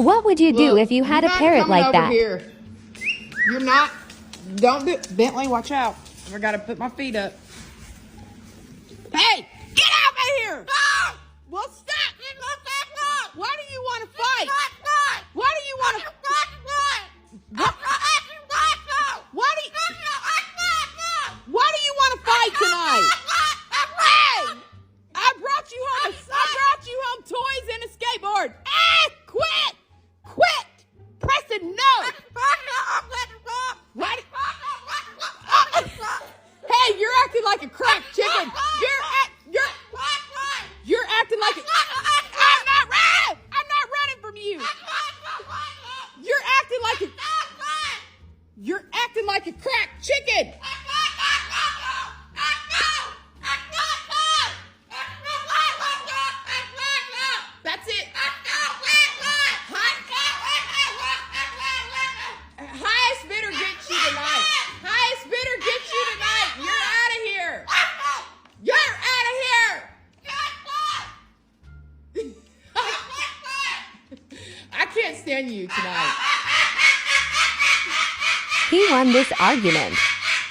What would you do if you had a parrot like that? Here. You're not. Don't do it. Bentley, watch out. I gotta put my feet up. Hey, get out of here! No! Well, stop! Why do you want to fight? Why do you want to? Why do you want to fight tonight? Hey, I brought you home. I brought you home toys and a skateboard. Hey, quit, Preston, no. What? Hey, you're acting like a cracked chicken. You're acting like a. I'm not running from you. You're acting like a cracked chicken. That's it. Highest bidder gets you tonight. Highest bidder gets you tonight. You're out of here. You're out of here. I can't stand you tonight. He won this argument.